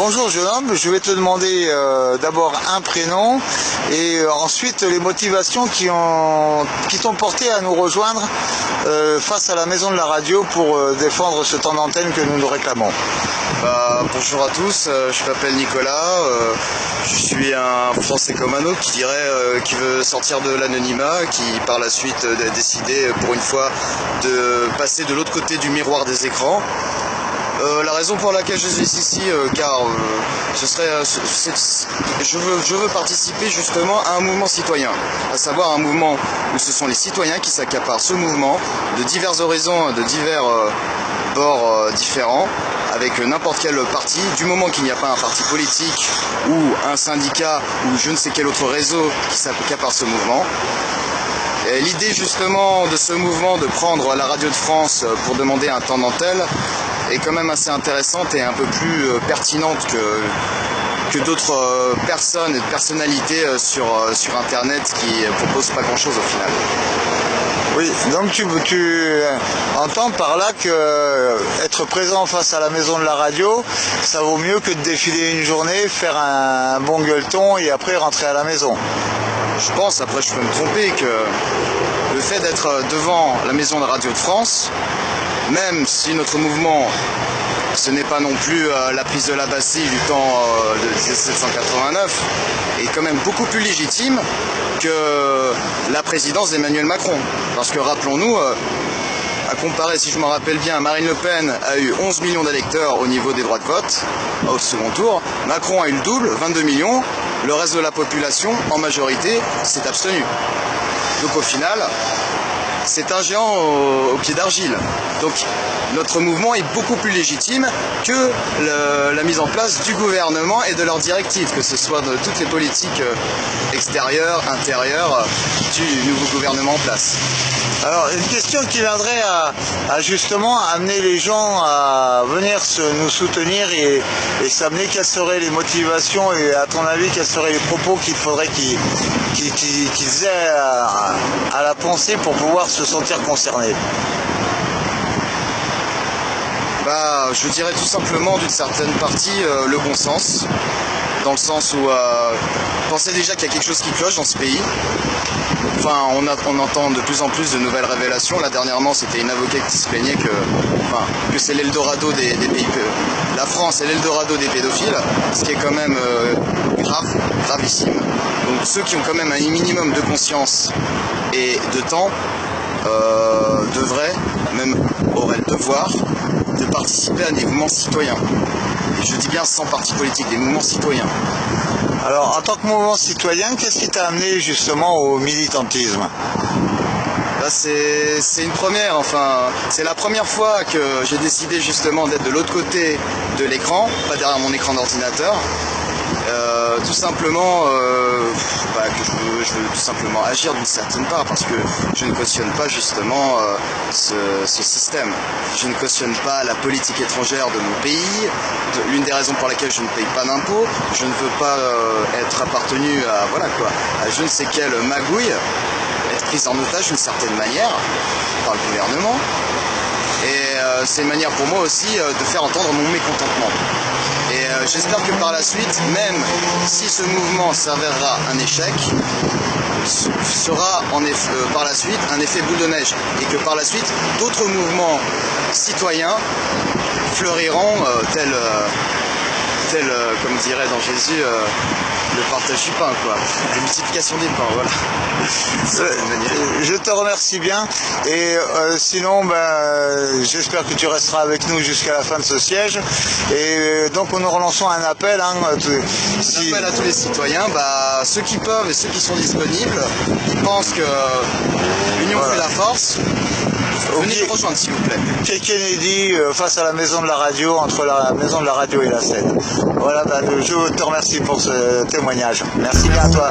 Bonjour jeune homme, je vais te demander d'abord un prénom et ensuite les motivations qui t'ont porté à nous rejoindre face à la maison de la radio pour défendre ce temps d'antenne que nous réclamons. Bonjour à tous, je m'appelle Nicolas, je suis un Français comme un autre qui veut sortir de l'anonymat, qui par la suite a décidé pour une fois de passer de l'autre côté du miroir des écrans. La raison pour laquelle je suis ici, car je veux participer justement à un mouvement citoyen, à savoir un mouvement où ce sont les citoyens qui s'accaparent ce mouvement de divers horizons, de divers bords différents, avec n'importe quel parti, du moment qu'il n'y a pas un parti politique ou un syndicat ou je ne sais quel autre réseau qui s'accapare ce mouvement. L'idée justement de ce mouvement de prendre la radio de France pour demander un temps d'antenne est quand même assez intéressante et un peu plus pertinente que d'autres personnes et personnalités sur internet qui proposent pas grand chose au final. Oui, donc tu entends par là que être présent face à la maison de la radio, ça vaut mieux que de défiler une journée, faire un bon gueuleton et après rentrer à la maison. Je pense, après je peux me tromper, que le fait d'être devant la maison de la radio de France, même si notre mouvement ce n'est pas non plus la prise de la Bastille du temps de 1789, est quand même beaucoup plus légitime que la présidence d'Emmanuel Macron. Parce que rappelons-nous, à comparer, si je me rappelle bien, Marine Le Pen a eu 11 millions d'électeurs au niveau des droits de vote au second tour, Macron a eu le double, 22 millions, le reste de la population, en majorité, s'est abstenu. Donc au final, c'est un géant au pied d'argile. Donc notre mouvement est beaucoup plus légitime que la mise en place du gouvernement et de leurs directives, que ce soit de toutes les politiques extérieures, intérieures du nouveau gouvernement en place. Alors une question qui viendrait à justement amener les gens à venir nous soutenir et s'amener, quelles seraient les motivations et à ton avis quels seraient les propos qu'il faudrait qu'ils aient à la pensée pour pouvoir se sentir concernés? Je dirais tout simplement d'une certaine partie le bon sens, dans le sens où pensez déjà qu'il y a quelque chose qui cloche dans ce pays. Enfin, on entend de plus en plus de nouvelles révélations. Là dernièrement, c'était une avocate qui se plaignait que c'est l'Eldorado des pays. La France est l'Eldorado des pédophiles, ce qui est quand même gravissime. Donc ceux qui ont quand même un minimum de conscience et de temps devraient, même auraient le devoir, de participer à des mouvements citoyens. Et je dis bien sans parti politique, des mouvements citoyens. Alors, en tant que mouvement citoyen, qu'est-ce qui t'a amené justement au militantisme? C'est une première, enfin, c'est la première fois que j'ai décidé justement d'être de l'autre côté de l'écran, pas derrière mon écran d'ordinateur. Tout simplement que je veux tout simplement agir d'une certaine part, parce que je ne cautionne pas justement ce système. Je ne cautionne pas la politique étrangère de mon pays, l'une des raisons pour laquelle je ne paye pas d'impôts. Je ne veux pas être appartenu à je ne sais quelle magouille, être prise en otage d'une certaine manière par le gouvernement. Et c'est une manière pour moi aussi de faire entendre mon mécontentement. Et j'espère que par la suite, même si ce mouvement s'avérera un échec, sera par la suite un effet boule de neige. Et que par la suite, d'autres mouvements citoyens fleuriront tel comme dirait dans Jésus, le partage du pain, quoi. La multiplication des pains, voilà. Je te remercie bien et sinon j'espère que tu resteras avec nous jusqu'à la fin de ce siège et donc nous relançons un appel. Un appel à tous les citoyens, ceux qui peuvent et ceux qui sont disponibles, qui pensent que l'union fait la force. Venez nous rejoindre s'il vous plaît. Kennedy face à la maison de la radio, entre la maison de la radio et la scène. Voilà, je te remercie pour ce témoignage. Merci bien à toi.